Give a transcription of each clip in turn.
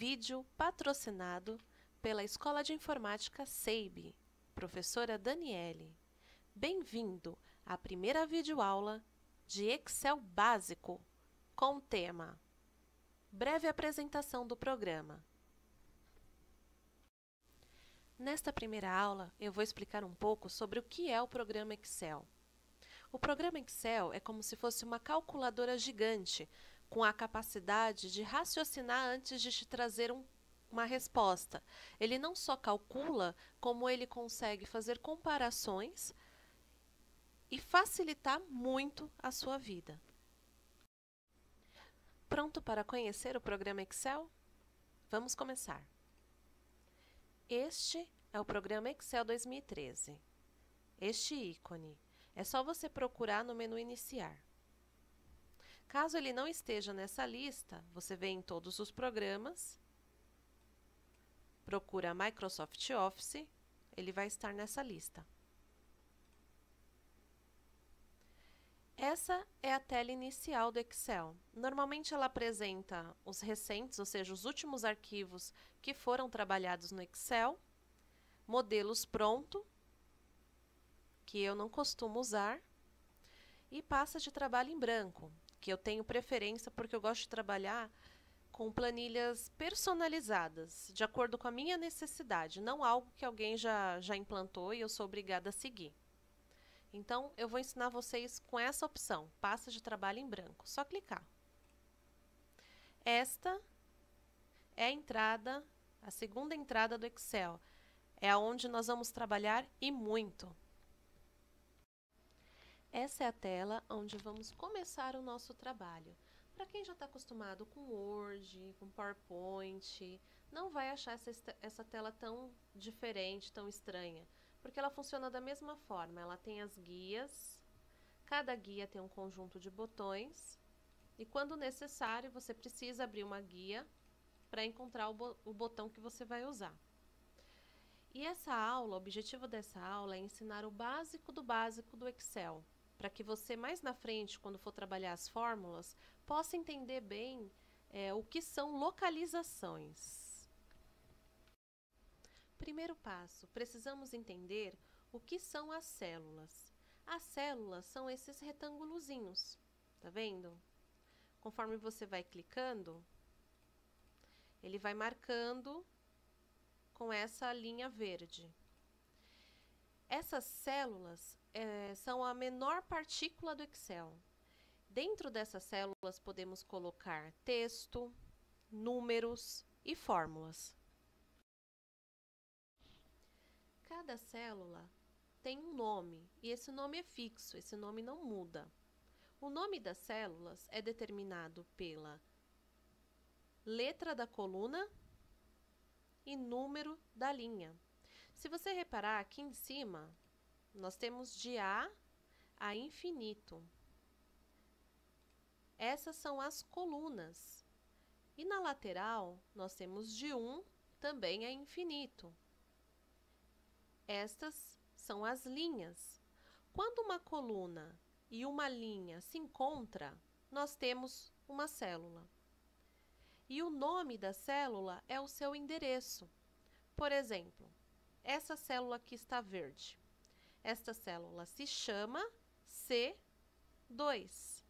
Vídeo patrocinado pela Escola de Informática SEIB, professora Daniele. Bem-vindo à primeira videoaula de Excel básico, com o tema Breve apresentação do programa. Nesta primeira aula, eu vou explicar um pouco sobre o que é o programa Excel. O programa Excel é como se fosse uma calculadora gigante, com a capacidade de raciocinar antes de te trazer uma resposta. Ele não só calcula, como ele consegue fazer comparações e facilitar muito a sua vida. Pronto para conhecer o programa Excel? Vamos começar. Este é o programa Excel 2013. Este ícone. É só você procurar no menu Iniciar. Caso ele não esteja nessa lista, você vem em Todos os Programas, procura Microsoft Office, ele vai estar nessa lista. Essa é a tela inicial do Excel. Normalmente ela apresenta os recentes, ou seja, os últimos arquivos que foram trabalhados no Excel, modelos pronto, que eu não costumo usar, e pastas de trabalho em branco, que eu tenho preferência porque eu gosto de trabalhar com planilhas personalizadas, de acordo com a minha necessidade, não algo que alguém já implantou e eu sou obrigada a seguir. Então, eu vou ensinar vocês com essa opção, pasta de trabalho em branco. Só clicar. Esta é a entrada, a segunda entrada do Excel. É onde nós vamos trabalhar e muito. Essa é a tela onde vamos começar o nosso trabalho. Para quem já está acostumado com Word, com PowerPoint, não vai achar essa tela tão diferente, tão estranha, porque ela funciona da mesma forma. Ela tem as guias, cada guia tem um conjunto de botões, e quando necessário, você precisa abrir uma guia para encontrar o botão que você vai usar. E essa aula, o objetivo dessa aula é ensinar o básico do Excel, para que você mais na frente, quando for trabalhar as fórmulas, possa entender bem o que são localizações. Primeiro passo, precisamos entender o que são as células. As células são esses retângulozinhos, tá vendo? Conforme você vai clicando, ele vai marcando com essa linha verde. Essas células são a menor partícula do Excel. Dentro dessas células podemos colocar texto, números e fórmulas. Cada célula tem um nome e esse nome é fixo, esse nome não muda. O nome das células é determinado pela letra da coluna e número da linha. Se você reparar aqui em cima, nós temos de A a infinito. Essas são as colunas. E na lateral, nós temos de 1 também a infinito. Estas são as linhas. Quando uma coluna e uma linha se encontram, nós temos uma célula. E o nome da célula é o seu endereço. Por exemplo, essa célula aqui está verde. Esta célula se chama C2.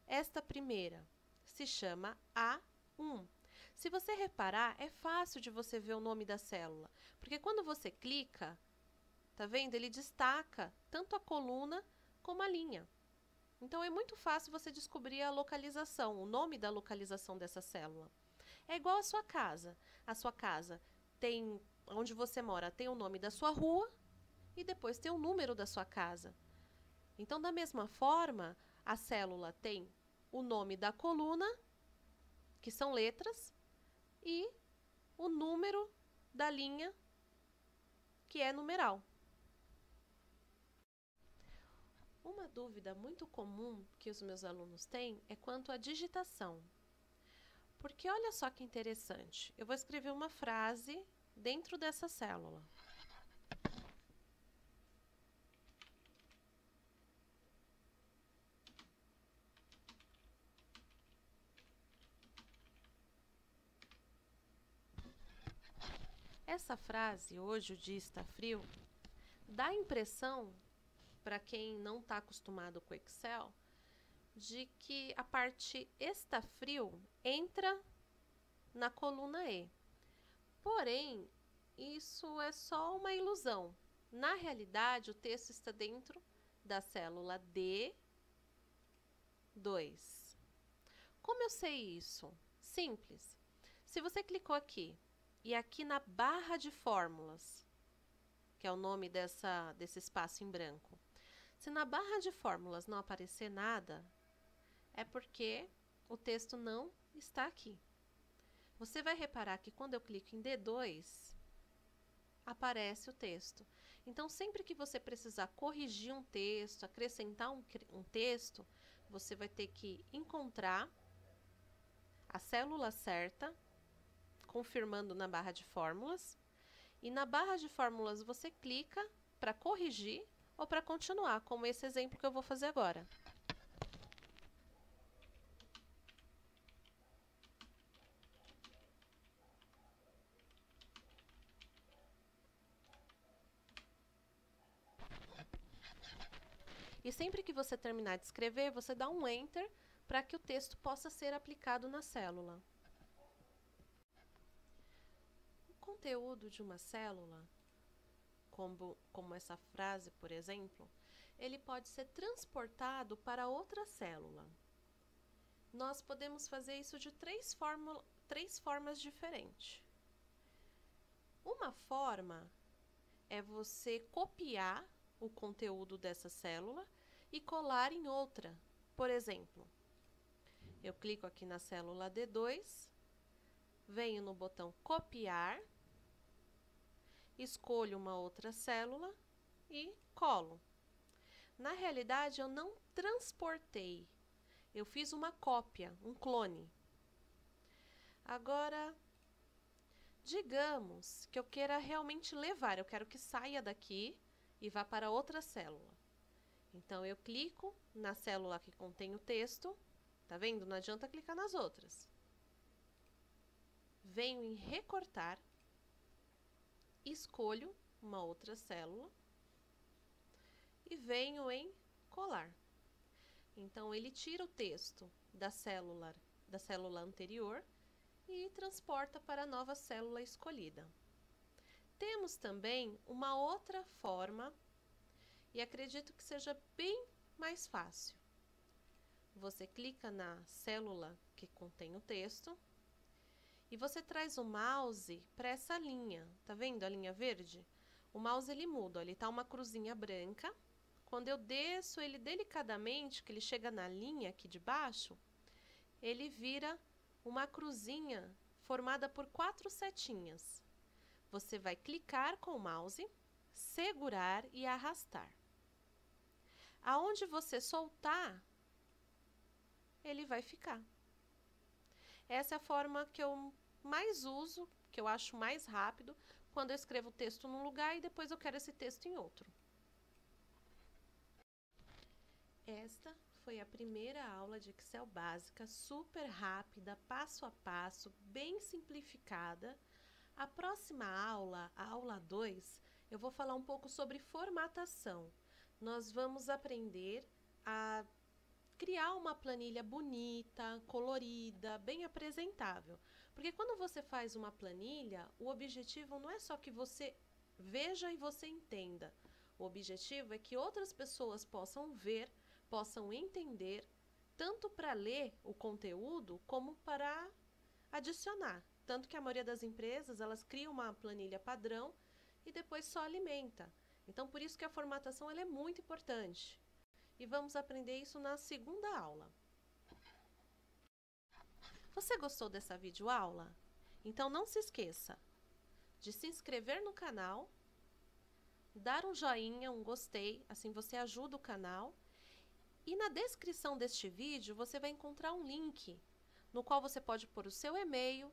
Esta primeira se chama A1. Se você reparar, é fácil de você ver o nome da célula, porque quando você clica, tá vendo? Ele destaca tanto a coluna como a linha. Então, é muito fácil você descobrir a localização, o nome da localização dessa célula. É igual a sua casa. A sua casa tem, onde você mora, tem o nome da sua rua e depois tem o número da sua casa. Então, da mesma forma, a célula tem o nome da coluna, que são letras, e o número da linha, que é numeral. Uma dúvida muito comum que os meus alunos têm é quanto à digitação. Porque olha só que interessante, eu vou escrever uma frase dentro dessa célula. Essa frase, hoje o dia está frio, dá a impressão, para quem não está acostumado com o Excel, de que a parte está frio entra na coluna E. Porém, isso é só uma ilusão. Na realidade, o texto está dentro da célula D2. Como eu sei isso? Simples. Se você clicou aqui e aqui na barra de fórmulas, que é o nome desse espaço em branco, se na barra de fórmulas não aparecer nada, é porque o texto não está aqui. Você vai reparar que quando eu clico em D2, aparece o texto. Então, sempre que você precisar corrigir um texto, acrescentar um texto, você vai ter que encontrar a célula certa, confirmando na barra de fórmulas, e na barra de fórmulas você clica para corrigir ou para continuar, como esse exemplo que eu vou fazer agora. E sempre que você terminar de escrever, você dá um Enter para que o texto possa ser aplicado na célula. O conteúdo de uma célula, como essa frase, por exemplo, ele pode ser transportado para outra célula. Nós podemos fazer isso de três formas diferentes. Uma forma é você copiar o conteúdo dessa célula e colar em outra. Por exemplo, eu clico aqui na célula D2, venho no botão copiar, escolho uma outra célula e colo. Na realidade, eu não transportei, eu fiz uma cópia, um clone. Agora, digamos que eu queira realmente levar, eu quero que saia daqui e vá para outra célula. Então, eu clico na célula que contém o texto, tá vendo? Não adianta clicar nas outras. Venho em recortar, escolho uma outra célula e venho em colar. Então, ele tira o texto da célula anterior e transporta para a nova célula escolhida. Temos também uma outra forma, e acredito que seja bem mais fácil. Você clica na célula que contém o texto e você traz o mouse para essa linha. Tá vendo a linha verde? O mouse ele muda, ele tá uma cruzinha branca. Quando eu desço ele delicadamente, que ele chega na linha aqui de baixo, ele vira uma cruzinha formada por 4 setinhas. Você vai clicar com o mouse, segurar e arrastar. Aonde você soltar, ele vai ficar. Essa é a forma que eu mais uso, que eu acho mais rápido, quando eu escrevo o texto num lugar e depois eu quero esse texto em outro. Esta foi a primeira aula de Excel básica, super rápida, passo a passo, bem simplificada. A próxima aula, a aula 2, eu vou falar um pouco sobre formatação. Nós vamos aprender a criar uma planilha bonita, colorida, bem apresentável. Porque quando você faz uma planilha, o objetivo não é só que você veja e você entenda. O objetivo é que outras pessoas possam ver, possam entender, tanto para ler o conteúdo, como para adicionar. Tanto que a maioria das empresas, elas criam uma planilha padrão e depois só alimenta. Então, por isso que a formatação ela é muito importante. E vamos aprender isso na segunda aula. Você gostou dessa videoaula? Então não se esqueça de se inscrever no canal, dar um joinha, um gostei, assim você ajuda o canal. E na descrição deste vídeo você vai encontrar um link no qual você pode pôr o seu e-mail,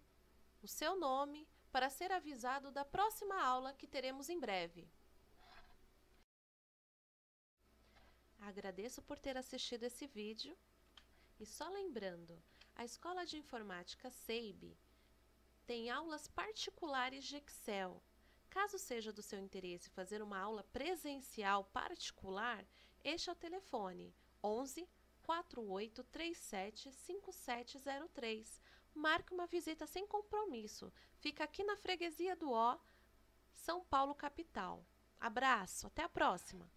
o seu nome, para ser avisado da próxima aula que teremos em breve. Agradeço por ter assistido esse vídeo e só lembrando, a Escola de Informática SEIB tem aulas particulares de Excel. Caso seja do seu interesse fazer uma aula presencial particular, este é o telefone 11 4837 5703. Marque uma visita sem compromisso. Fica aqui na freguesia do Ó, São Paulo, capital. Abraço, até a próxima!